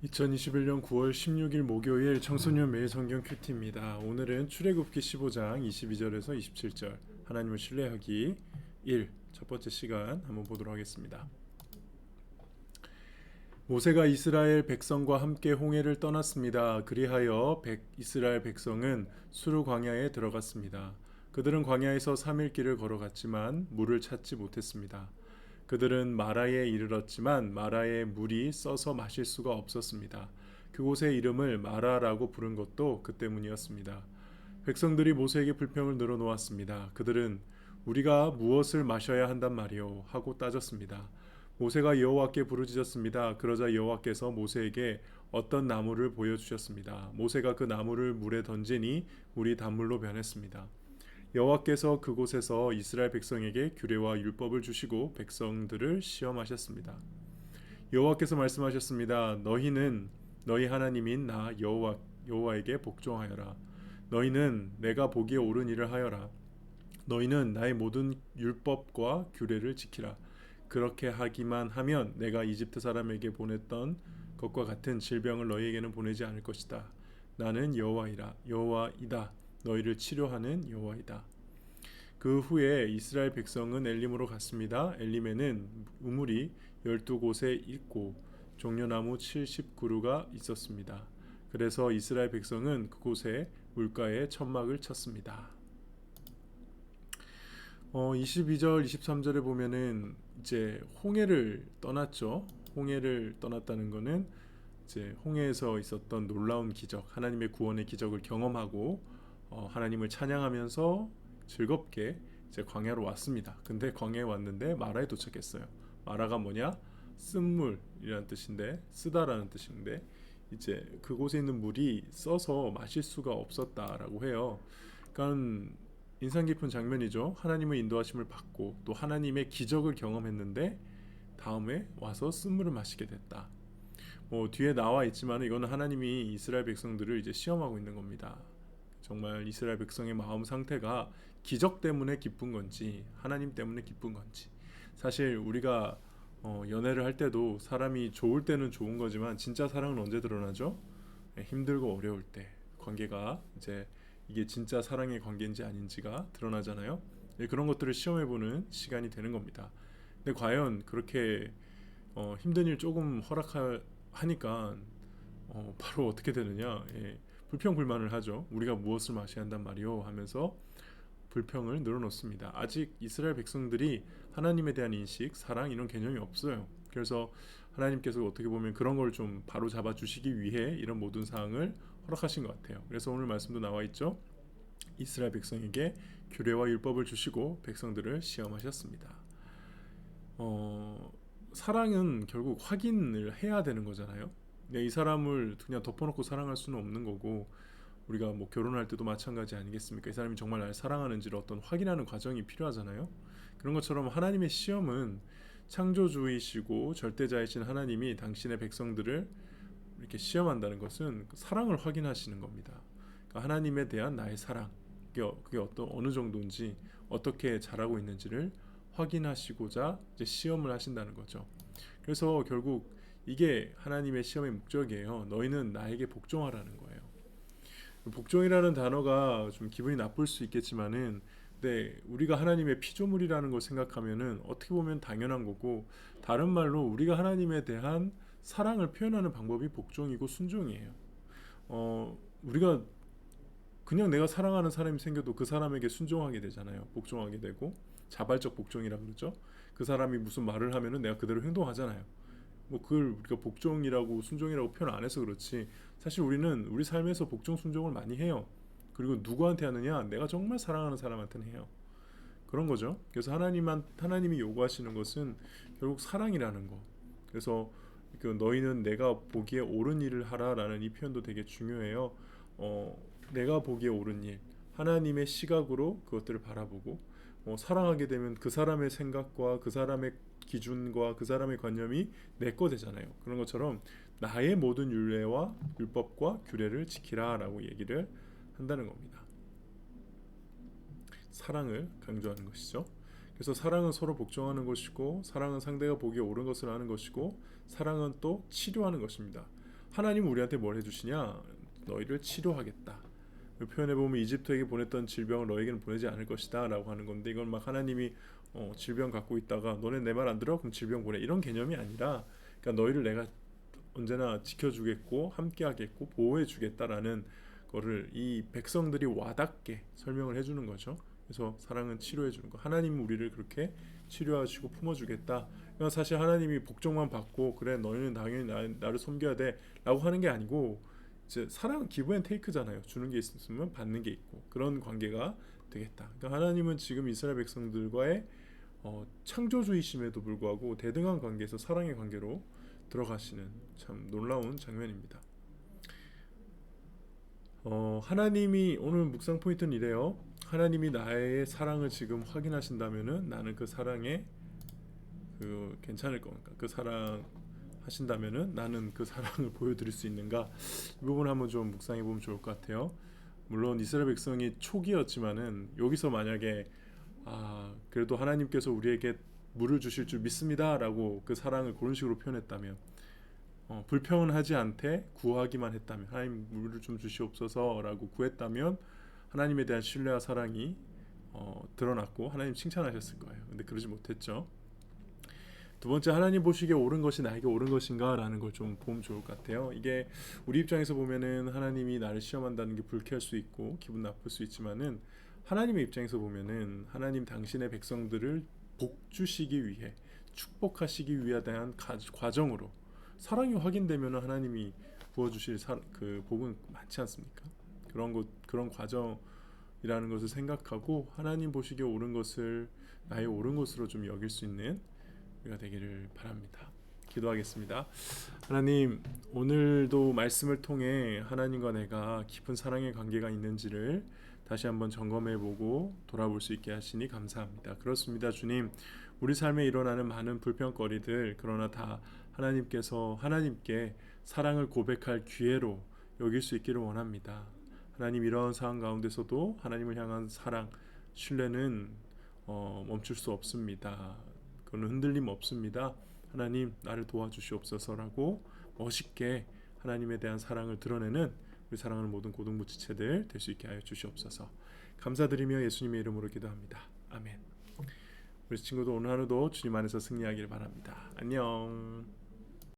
2021년 9월 16일 목요일 청소년 매일 성경 큐티입니다. 오늘은 출애굽기 15장 22절에서 27절 하나님을 신뢰하기 1 첫 번째 시간 한번 보도록 하겠습니다. 모세가 이스라엘 백성과 함께 홍해를 떠났습니다. 그리하여 이스라엘 백성은 수르 광야에 들어갔습니다. 그들은 광야에서 3일 길을 걸어갔지만 물을 찾지 못했습니다. 그들은 마라에 이르렀지만 마라의 물이 써서 마실 수가 없었습니다. 그곳의 이름을 마라라고 부른 것도 그 때문이었습니다. 백성들이 모세에게 불평을 늘어놓았습니다. 그들은 우리가 무엇을 마셔야 한단 말이오 하고 따졌습니다. 모세가 여호와께 부르짖었습니다. 그러자 여호와께서 모세에게 어떤 나무를 보여주셨습니다. 모세가 그 나무를 물에 던지니 물이 단물로 변했습니다. 여호와께서 그곳에서 이스라엘 백성에게 규례와 율법을 주시고 백성들을 시험하셨습니다. 여호와께서 말씀하셨습니다. 너희는 너희 하나님인 나 여호와에게 복종하여라. 너희는 내가 보기에 옳은 일을 하여라. 너희는 나의 모든 율법과 규례를 지키라. 그렇게 하기만 하면 내가 이집트 사람에게 보냈던 것과 같은 질병을 너희에게는 보내지 않을 것이다. 나는 여호와이다. 너희를 치료하는 여호와이다. 그 후에 이스라엘 백성은 엘림으로 갔습니다. 엘림에는 우물이 12곳에 있고 종려나무 70그루가 있었습니다. 그래서 이스라엘 백성은 그곳에 물가에 천막을 쳤습니다. 22절 23절에 보면은 이제 홍해를 떠났죠. 홍해를 떠났다는 것은 이제 홍해에서 있었던 놀라운 기적, 하나님의 구원의 기적을 경험하고 하나님을 찬양하면서 즐겁게 이제 광야로 왔습니다. 근데 광야에 왔는데 마라에 도착했어요. 마라가 뭐냐? 쓴물이라는 뜻인데, 쓰다라는 뜻인데, 이제 그곳에 있는 물이 써서 마실 수가 없었다라고 해요. 그러니까 인상 깊은 장면이죠. 하나님의 인도하심을 받고 또 하나님의 기적을 경험했는데 다음에 와서 쓴물을 마시게 됐다. 뒤에 나와 있지만 이거는 하나님이 이스라엘 백성들을 이제 시험하고 있는 겁니다. 정말 이스라엘 백성의 마음 상태가 기적 때문에 기쁜 건지 하나님 때문에 기쁜 건지. 사실 우리가 연애를 할 때도 사람이 좋을 때는 좋은 거지만 진짜 사랑은 언제 드러나죠? 힘들고 어려울 때 관계가 이제 이게 진짜 사랑의 관계인지 아닌지가 드러나잖아요. 그런 것들을 시험해보는 시간이 되는 겁니다. 근데 과연 그렇게 힘든 일 조금 허락하니까 바로 어떻게 되느냐? 불평불만을 하죠. 우리가 무엇을 마셔야 한단 말이오 하면서 불평을 늘어놓습니다. 아직 이스라엘 백성들이 하나님에 대한 인식, 사랑 이런 개념이 없어요. 그래서 하나님께서 어떻게 보면 그런 걸 좀 바로 잡아 주시기 위해 이런 모든 사항을 허락하신 것 같아요. 그래서 오늘 말씀도 나와 있죠. 이스라엘 백성에게 규례와 율법을 주시고 백성들을 시험하셨습니다. 사랑은 결국 확인을 해야 되는 거잖아요. 이 사람을 그냥 덮어놓고 사랑할 수는 없는 거고, 우리가 뭐 결혼할 때도 마찬가지 아니겠습니까? 이 사람이 정말 날 사랑하는지를 어떤 확인하는 과정이 필요하잖아요. 그런 것처럼 하나님의 시험은 창조주이시고 절대자이신 하나님이 당신의 백성들을 이렇게 시험한다는 것은 사랑을 확인하시는 겁니다. 그러니까 하나님에 대한 나의 사랑, 그게 어느 정도인지, 어떻게 자라고 있는지를 확인하시고자 이제 시험을 하신다는 거죠. 그래서 결국 이게 하나님의 시험의 목적이에요. 너희는 나에게 복종하라는 거예요. 복종이라는 단어가 좀 기분이 나쁠 수 있겠지만은, 네, 우리가 하나님의 피조물이라는 걸 생각하면은 어떻게 보면 당연한 거고, 다른 말로 우리가 하나님에 대한 사랑을 표현하는 방법이 복종이고 순종이에요. 우리가 그냥 내가 사랑하는 사람이 생겨도 그 사람에게 순종하게 되잖아요. 복종하게 되고, 자발적 복종이라 그러죠. 그 사람이 무슨 말을 하면은 내가 그대로 행동하잖아요. 뭐 그걸 우리가 복종이라고 순종이라고 표현 안 해서 그렇지, 사실 우리는 우리 삶에서 복종 순종을 많이 해요. 그리고 누구한테 하느냐? 내가 정말 사랑하는 사람한테는 해요. 그런 거죠. 그래서 하나님이 요구하시는 것은 결국 사랑이라는 거. 그래서 너희는 내가 보기에 옳은 일을 하라라는 이 표현도 되게 중요해요. 내가 보기에 옳은 일, 하나님의 시각으로 그것들을 바라보고, 사랑하게 되면 그 사람의 생각과 그 사람의 기준과 그 사람의 관념이 내 거 되잖아요. 그런 것처럼 나의 모든 율례와 율법과 규례를 지키라라고 얘기를 한다는 겁니다. 사랑을 강조하는 것이죠. 그래서 사랑은 서로 복종하는 것이고, 사랑은 상대가 보기에 옳은 것을 하는 것이고, 사랑은 또 치료하는 것입니다. 하나님 우리한테 뭘 해주시냐? 너희를 치료하겠다. 표현해 보면 이집트에게 보냈던 질병을 너에게는 보내지 않을 것이다라고 하는 건데, 이건 막 하나님이 질병 갖고 있다가 너네 내 말 안 들어? 그럼 질병 보내, 이런 개념이 아니라, 그러니까 너희를 내가 언제나 지켜주겠고 함께하겠고 보호해주겠다라는 거를 이 백성들이 와닿게 설명을 해주는 거죠. 그래서 사랑은 치료해주는 거. 하나님은 우리를 그렇게 치료하시고 품어주겠다. 그러니까 사실 하나님이 복종만 받고 그래 너희는 당연히 나를 섬겨야 돼라고 하는 게 아니고, 이제 사랑은 기브 앤 테이크잖아요. 주는 게 있으면 받는 게 있고, 그런 관계가 되겠다. 그러니까 하나님은 지금 이스라엘 백성들과의 창조주이심에도 불구하고 대등한 관계에서 사랑의 관계로 들어가시는 참 놀라운 장면입니다. 하나님이 오늘 묵상 포인트는 이래요. 하나님이 나의 사랑을 지금 확인하신다면은 나는 그 사랑에 괜찮을 겁니까? 그 사랑 하신다면은 나는 그 사랑을 보여드릴 수 있는가? 이 부분 한번 좀 묵상해 보면 좋을 것 같아요. 물론 이스라엘 백성이 초기였지만은 여기서 만약에 그래도 하나님께서 우리에게 물을 주실 줄 믿습니다라고 그 사랑을 그런 식으로 표현했다면, 불평은 하지 않되 구하기만 했다면, 하나님 물을 좀 주시옵소서라고 구했다면 하나님에 대한 신뢰와 사랑이 드러났고 하나님 칭찬하셨을 거예요. 근데 그러지 못했죠. 두 번째, 하나님 보시기에 옳은 것이 나에게 옳은 것인가 라는 걸 좀 보면 좋을 것 같아요. 이게 우리 입장에서 보면은 하나님이 나를 시험한다는 게 불쾌할 수 있고 기분 나쁠 수 있지만은, 하나님의 입장에서 보면은 하나님 당신의 백성들을 복주시기 위해 축복하시기 위해 대한 과정으로 사랑이 확인되면 하나님이 부어주실 그 복은 많지 않습니까? 그런 과정이라는 것을 생각하고 하나님 보시기에 옳은 것을 나의 옳은 것으로 좀 여길 수 있는 우리가 되기를 바랍니다. 기도하겠습니다. 하나님, 오늘도 말씀을 통해 하나님과 내가 깊은 사랑의 관계가 있는지를 다시 한번 점검해보고 돌아볼 수 있게 하시니 감사합니다. 그렇습니다, 주님. 우리 삶에 일어나는 많은 불평거리들, 그러나 다 하나님께 사랑을 고백할 기회로 여길 수 있기를 원합니다. 하나님, 이런 상황 가운데서도 하나님을 향한 사랑, 신뢰는 멈출 수 없습니다. 그건 흔들림 없습니다. 하나님, 나를 도와주시옵소서라고 멋있게 하나님에 대한 사랑을 드러내는 우리 사랑하는 모든 고등부지체들 될 수 있게 하여 주시옵소서. 감사드리며 예수님의 이름으로 기도합니다. 아멘. 우리 친구도 오늘 하루도 주님 안에서 승리하기를 바랍니다. 안녕.